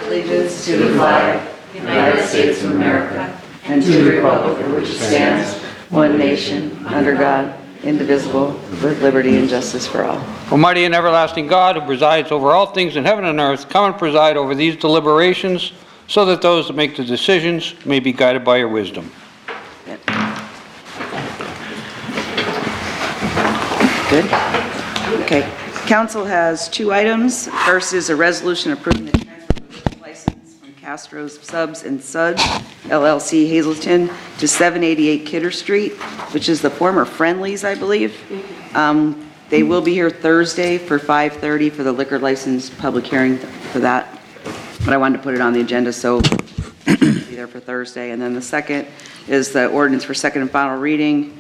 allegiance to the flag, United States of America, and to the republic for which it stands, one nation, under God, indivisible, with liberty and justice for all. Almighty and everlasting God, who presides over all things in heaven and earth, come and preside over these deliberations, so that those that make the decisions may be guided by your wisdom. Good. Okay. Council has two items. First is a resolution approving the transfer of liquor license from Castro's Subs and Suds, LLC, Hazleton, to 788 Kidder Street, which is the former Friendly's, I believe. They will be here Thursday for 5:30 for the liquor license public hearing for that. But I wanted to put it on the agenda, so it'll be there for Thursday. And then the second is the ordinance for second and final reading,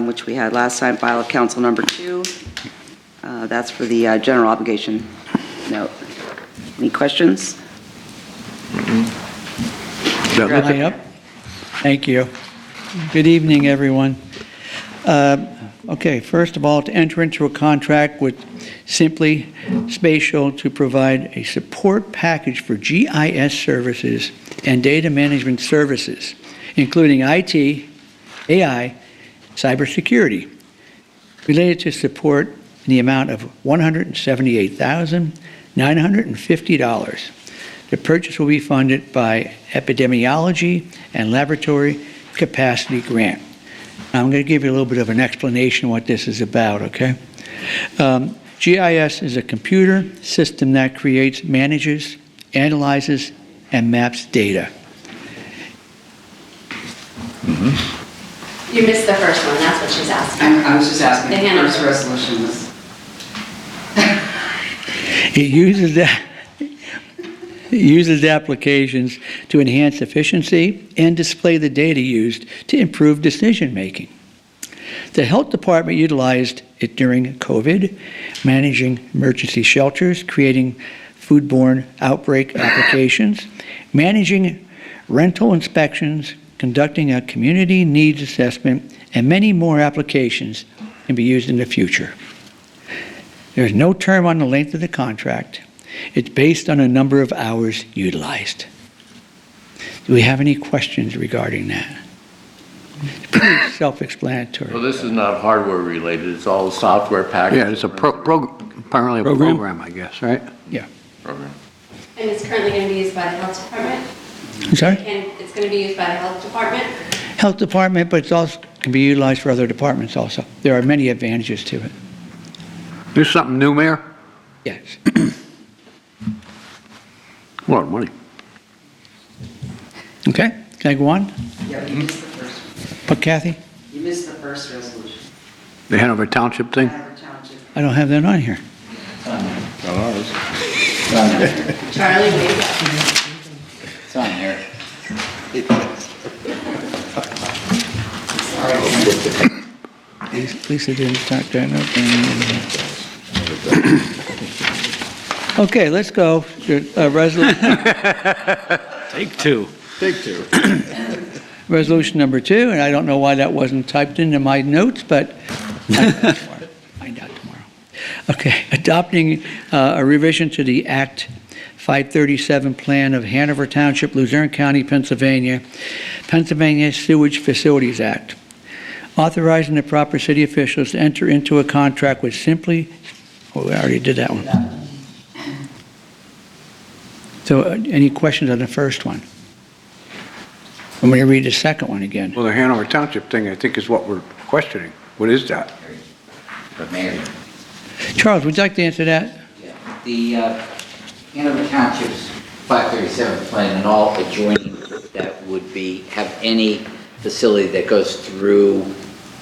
which we had last time, file of council number 2. That's for the general obligation note. Any questions? Okay, up. Thank you. Good evening, everyone. Okay, first of all, to enter into a contract with Simply Spatial to provide a support package for GIS services and data management services, including IT, AI, cybersecurity, related to support in the amount of $178,950. The purchase will be funded by Epidemiology and Laboratory Capacity Grant. I'm going to give you a little bit of an explanation what this is about, okay? GIS is a computer system that creates, manages, analyzes, and maps data. You missed the first one, that's what she's asking. I was just asking The if the Hanover. first resolution was. It uses applications to enhance efficiency and display the data used to improve decision-making. The health department utilized it during COVID, managing emergency shelters, creating foodborne outbreak applications, managing rental inspections, conducting a community needs assessment, and many more applications can be used in the future. There's no term on the length of the contract. It's based on a number of hours utilized. Do we have any questions regarding that? It's pretty self-explanatory. Well, this is not hardware related, it's all software package. Yeah, it's a apparently a program, I guess, right? Yeah. Program. And it's currently going to be used by the health department? I'm sorry? And it's going to be used by the health department? Health department, but it also can be utilized for other departments also. There are many advantages to it. This something new, Mayor? Yes. A lot of money. Okay, can I go on? Yeah, you missed the first one. But Kathy, You missed the first resolution. The Hanover Township thing? Hanover Township. I don't have that on here. Charlie, wait. It's on here. Lisa didn't start that up. Okay, let's go. Resolution. Take two. Resolution number 2, and I don't know why that wasn't typed into my notes, but find out tomorrow. Okay, adopting a revision to the Act 537 Plan of Hanover Township, Luzerne County, Pennsylvania, Pennsylvania Sewage Facilities Act, authorizing the proper city officials to enter into a contract with Simply. Oh, we already did that one. So, any questions on the first one? I'm going to read the second one again. Well, the Hanover Township thing, I think, is what we're questioning. What is that? Mayor, Charles, would you like to answer that? the Hanover Township's 537 plan and all adjoining that would have any facility that goes through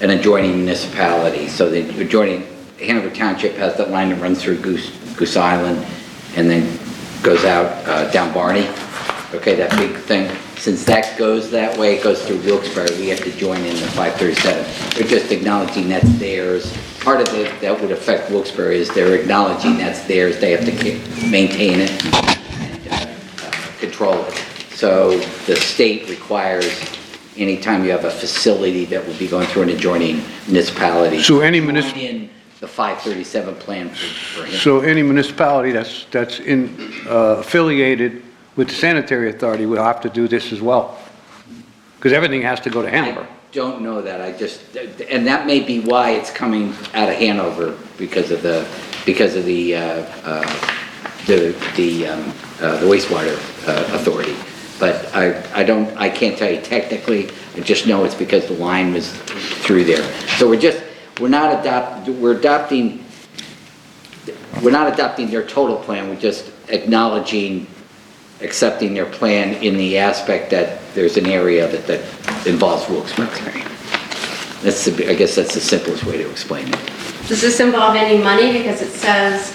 an adjoining municipality. So the adjoining Hanover Township has that line that runs through Goose Island and then goes out down Barney. Okay, that big thing. Since that goes that way, it goes through Wilkes-Barre, we have to join in the 537. They're just acknowledging that's theirs. Part of it that would affect Wilkes-Barre is they're acknowledging that's theirs. They have to maintain it and control it. So the state requires anytime you have a facility that would be going through an adjoining municipality. So any join in the 537 plan for him. So any municipality that's affiliated with the sanitary authority, we'll have to do this as well. Because everything has to go to Hanover. I don't know that, and that may be why it's coming out of Hanover, because of the wastewater authority. But I can't tell you technically, I just know it's because the line was through there. So we're not adopting their total plan, we're just accepting their plan in the aspect that there's an area of it that involves Wilkes-Barre. I guess that's the simplest way to explain it. Does this involve any money? Because it says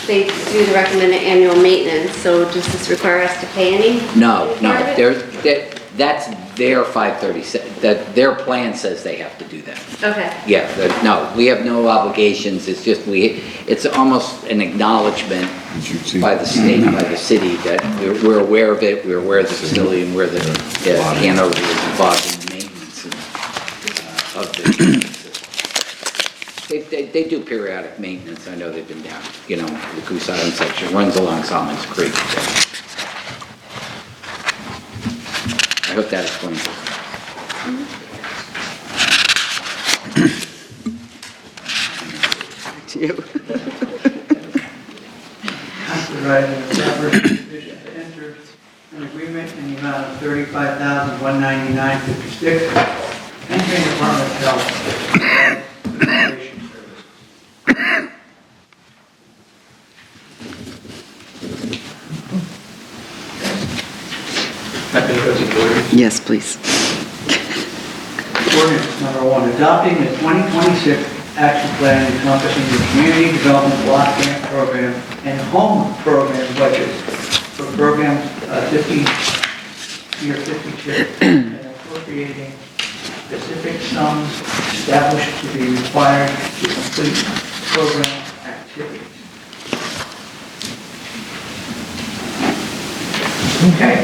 they do the recommended annual maintenance, so does this require us to pay any? No, part of it? that's their 537, that their plan says they have to do that. Okay. Yeah, no, we have no obligations, it's just it's almost an acknowledgement by the state, by the city, that we're aware of it, we're aware of the facility, and we're Hanover is involved in the maintenance of the They do periodic maintenance, I know they've been down, the Goose Island section runs along Solomon's Creek. I hope that explains it. To you. Authorizing the Traverse Division to enter an agreement in the amount of $35,199.56, entering Department of Health Operation Service. Yes, please. Ordinance number 1, adopting the 2026 action plan encompassing the community development block grant program and home program budgets for program 52 and appropriating specific sums established to be required to complete program activities. Okay.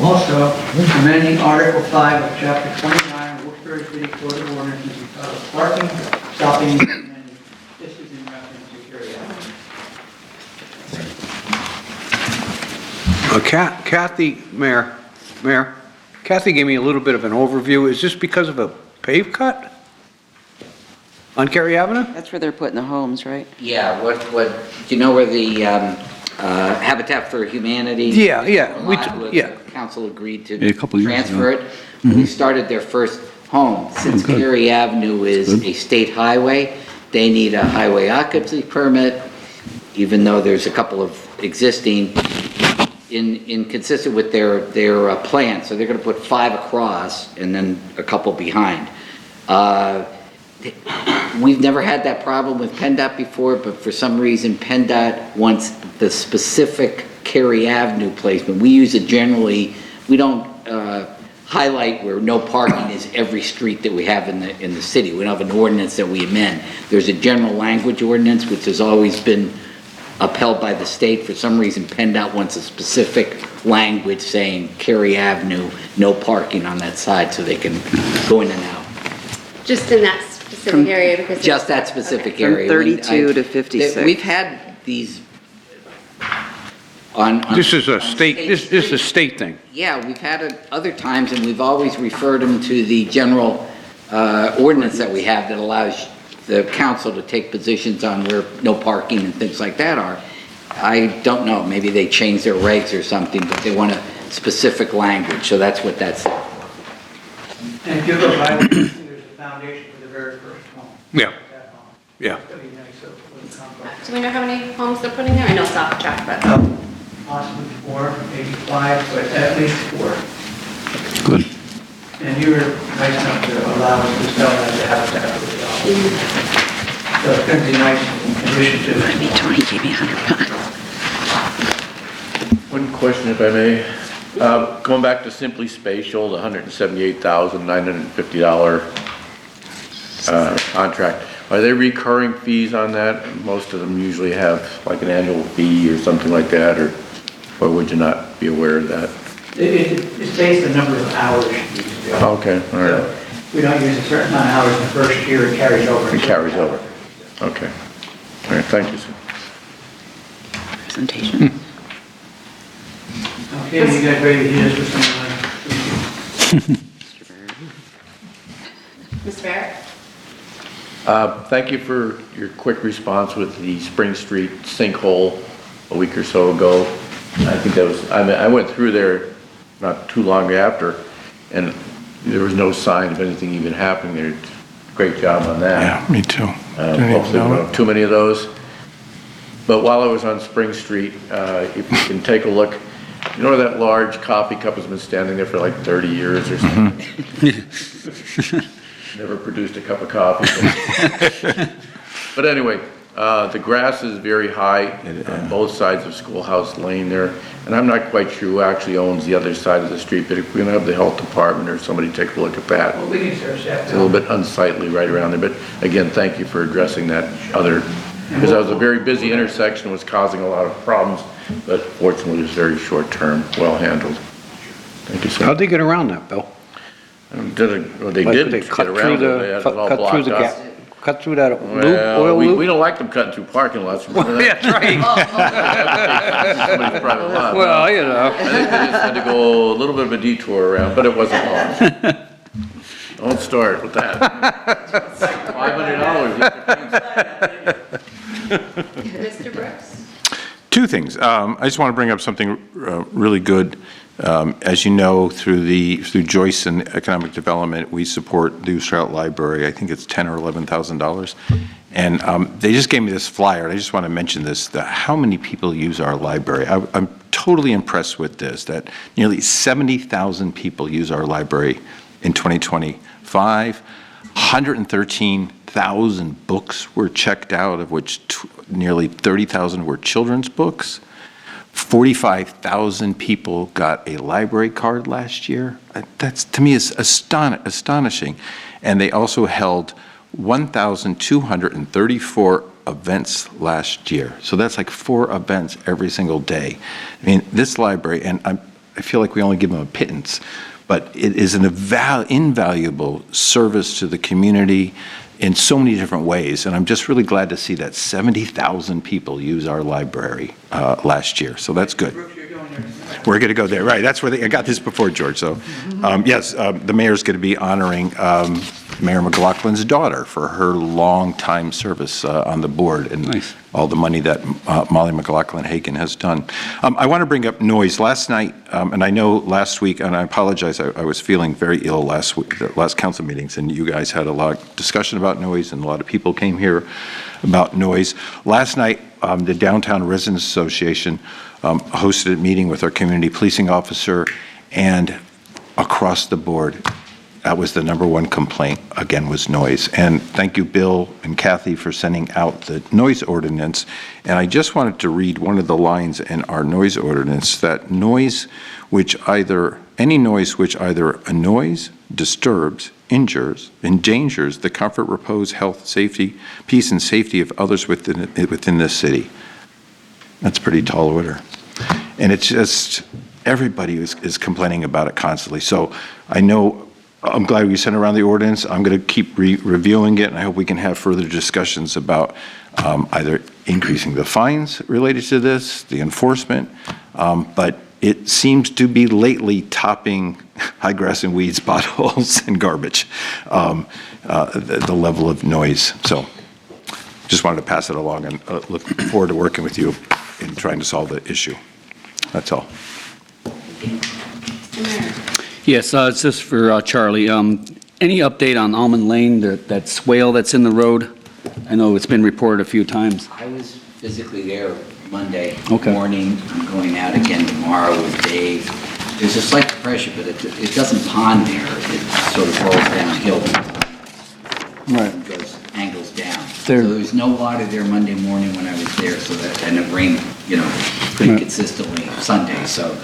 Also, amending Article 5 of Chapter 29 of Wilkes-Barre City Code of Ordinances entitled Parking, Stopping, and Amending. This is in reference to carry out. Kathy, Mayor, Kathy gave me a little bit of an overview. Is this because of a pave cut on Cary Avenue? That's where they're putting the homes, right? Yeah, do you know where the Habitat for Humanity? Yeah. The council agreed to A couple years transfer it. We started their first home. Since good. Cary Avenue is a state highway, they need a highway occupancy permit, even though there's a couple of existing, inconsistent with their plan. So they're gonna put 5 across and then a couple behind. We've never had that problem with PennDOT before, but for some reason PennDOT wants the specific Cary Avenue placement. We use it generally, we don't highlight where no parking is every street that we have in the city. We don't have an ordinance that we amend. There's a general language ordinance which has always been upheld by the state. For some reason PennDOT wants a specific language saying Cary Avenue, no parking on that side so they can go in and out. Just in that specific area because. Just that specific From area. 32 to 56. We've had these on. This is a state, this is a state thing. Yeah, we've had it other times, and we've always referred them to the general ordinance that we have that allows the council to take positions on where no parking and things like that are. I don't know, maybe they changed their regs or something, but they want a specific language, so that's what that's. And if you look, there's a foundation for the very first home. Yeah. That home. Yeah. It's gonna be nice, so it wouldn't come from- Do we know how many homes they're putting there? I know it's off track, but. Possibly 4, maybe 5, but at least 4. Good. And you were nice enough to allow us to sell that to Habitat for the Dog. So it's going to be nice in addition to it. Tony gave me $100. One question, if I may. Going back to Simply Spatial, the $178,950 contract, are there recurring fees on that? Most of them usually have like an annual fee or something like that, or would you not be aware of that? It's based on the number of hours you use. Okay, all right. So we don't use a certain amount of hours in the first year, it carries over. It carries over. Okay. All right, thank you, sir. Presentation. Okay, you got ready to hit us with some, Mr. Barrett? Thank you for your quick response with the Spring Street sinkhole a week or so ago. I think that was, I went through there not too long after, and there was no sign of anything even happening there. Great job on that. Yeah, me too. Hopefully we don't have too many of those. But while I was on Spring Street, if you can take a look, you know where that large coffee cup has been standing there for like 30 years or something? Never produced a cup of coffee. But anyway, the grass is very high on both sides of Schoolhouse Lane there. And I'm not quite sure who actually owns the other side of the street, but if we're gonna have the health department or somebody take a look at that. well, we can search that. It's a little bit unsightly right around there, but again, thank you for addressing that other, because that was a very busy intersection, it was causing a lot of problems, but fortunately it was very short term, well handled. Thank you, sir. How'd they get around that, Bill? Well, they Like, didn't they get cut around through it, they had it all cut through blocked the off. gap, cut through that loop, Well, oil we loop? don't like them cutting through parking lots. Remember that? That's right. Somebody's private lot. Well, you know. I think they just had to go a little bit of a detour around, but it wasn't long. Don't start with that. $500. Mr. Brooks? Two things. I just want to bring up something really good. As you know, through Joyce and Economic Development, we support the Trout Library. I think it's $10,000 or $11,000. And they just gave me this flyer, and I just want to mention this, that how many people use our library. I'm totally impressed with this, that nearly 70,000 people use our library in 2025. 113,000 books were checked out, of which nearly 30,000 were children's books. 45,000 people got a library card last year. That's, to me, is astonishing. And they also held 1,234 events last year. So that's like 4 events every single day. I mean, this library, and I feel like we only give them a pittance, but it is an invaluable service to the community in so many different ways. And I'm just really glad to see that 70,000 people use our library last year. So that's good. Brooks, you're going there tonight. We're going to go there. Right. That's where I got this before, George. So, yes, the mayor's going to be honoring Mayor McLaughlin's daughter for her long-time service on the board and Nice. all the money that Molly McLaughlin-Hagan has done. I want to bring up noise. Last night, and I know last week, and I apologize, I was feeling very ill last week, the last council meetings, and you guys had a lot of discussion about noise, and a lot of people came here about noise. Last night, the Downtown Residents Association hosted a meeting with our community policing officer, and across the board, that was the #1 complaint, again, was noise. And thank you, Bill and Kathy, for sending out the noise ordinance. And I just wanted to read one of the lines in our noise ordinance, that any noise which either annoys, disturbs, injures, endangers the comfort, repose, health, safety, peace, and safety of others within this city. That's pretty tall order. And it's just, everybody is complaining about it constantly. So I'm glad we sent around the ordinance. I'm going to keep reviewing it, and I hope we can have further discussions about either increasing the fines related to this, the enforcement, but it seems to be lately topping high grass and weeds, potholes, and garbage, the level of noise. So just wanted to pass it along, and look forward to working with you in trying to solve the issue. That's all. Mr. Mayor? Yes, it's just for Charlie. Any update on Almond Lane, that swale that's in the road? I know it's been reported a few times. I was physically there Monday Okay. morning. I'm going out again tomorrow with Dave. There's a slight depression, but it doesn't pond there. It sort of rolls downhill. Right. And goes, angles down. There- So there was no water there Monday morning when I was there, and it rained, pretty Right. consistently Sunday, so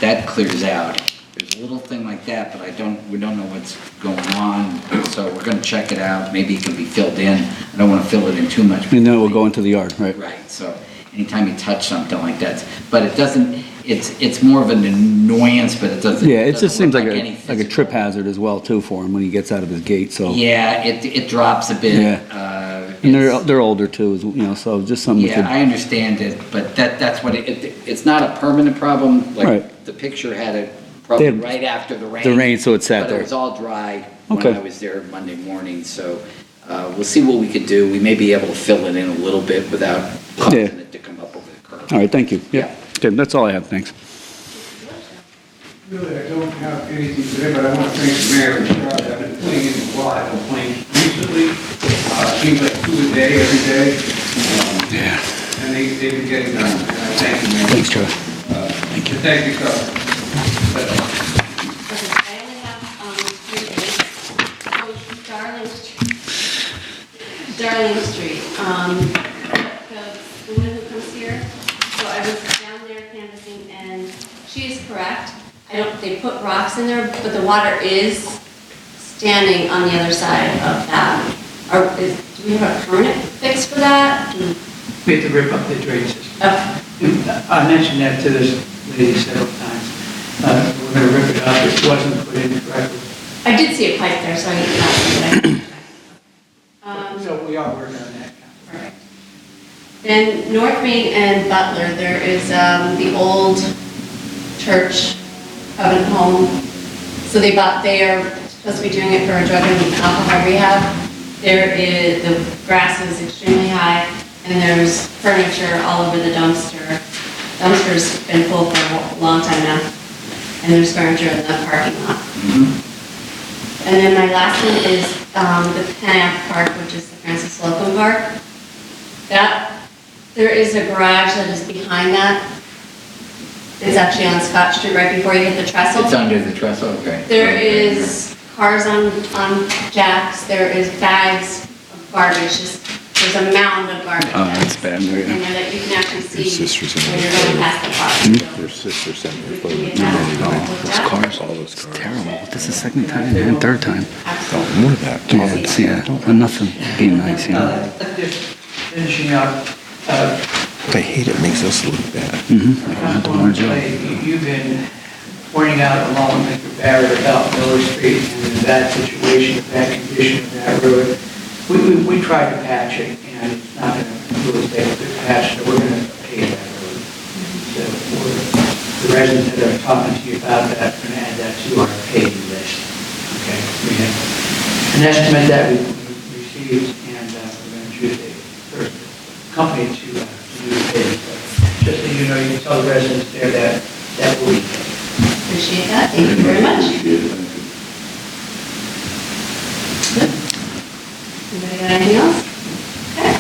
that clears out. There's a little thing like that, but we don't know what's going on, so we're gonna check it out. Maybe it can be filled in. I don't wanna fill it in too much. And then it will go into the yard, right? Right, so anytime you touch something like that, but it doesn't, it's more of an annoyance, but it doesn't. Yeah, it just seems like any a physical- trip hazard as well, too, for him when he gets out of his gate, so. Yeah, it drops a bit. Yeah. And they're older too, you know, so just something we Yeah, could, I understand it, but that's what it's not a permanent problem. Like, Right. the picture had it probably They had right after the rain. the rain, so it sat But there. it was all dry when Okay. I was there Monday morning, so we'll see what we could do. We may be able to fill it in a little bit without causing Yeah. it to come up over the curb. all right, thank you. Yeah. Okay, that's all I have, thanks. Really, I don't have anything today, but I want to thank the mayor and Charlie. I've been putting in a lot of complaints recently. Seems like 2 a day, every day. Yeah. And they've been getting done. And I thank you, Mayor. Thanks, Charlie. Thank you. Thank you, sir. Okay, I only have, 3 days. Oh, Darling Street, the woman who comes here, so I was down there canvassing, and she is correct. They put rocks in there, but the water is standing on the other side of that. Do we have a permanent fix for that? We have to rip up the drain system. Okay. I mentioned that to this lady several times. We're going to rip it up. It wasn't put in correctly. I did see a pipe there, so I didn't know. So we are working on that. Perfect. Then North Main and Butler, there is the old church covenant home. So they are supposed to be doing it for a drug and alcohol rehab. The grass is extremely high, and there's furniture all over the dumpster. Dumpster's been full for a long time now, and there's furniture in the parking lot. And then my last one is the Penn Ave Park, which is the Francis Slocum Park. There is a garage that is behind that. It's actually on Scott Street, right before you hit the trestle. It's under the trestle, okay. There is cars on jacks, there is bags of garbage, there's a mound of garbage. Oh, that's bad, yeah. And there that you can actually see sister's in when there. you're going past the park. Their sister sent me a We photo. can get that. Those cars, All those cars. terrible. This is the second time and third time. Absolutely. More of that. Yeah, it's, yeah, nothing being nice, you know. Just finishing up, I hate it, makes us look bad. Councilwoman Clay, you've been pointing out along with Mr. Barrett about Miller Street and the bad situation, the bad condition of that road. We tried to patch it, and it's not going to really take a good patch, so we're going to pave that road. So the residents that are talking to you about that, we're going to add that to our paving list. Okay? We have an estimate that we received, and we're going to choose a first company to do the paving. Just so you know, you can tell the residents there that will be paid. Appreciate that, thank you very much. Anybody got anything else? Okay.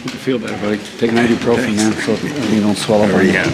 Hope you feel better, buddy. Take an ibuprofen, man, so you don't swell up. Oh, yeah.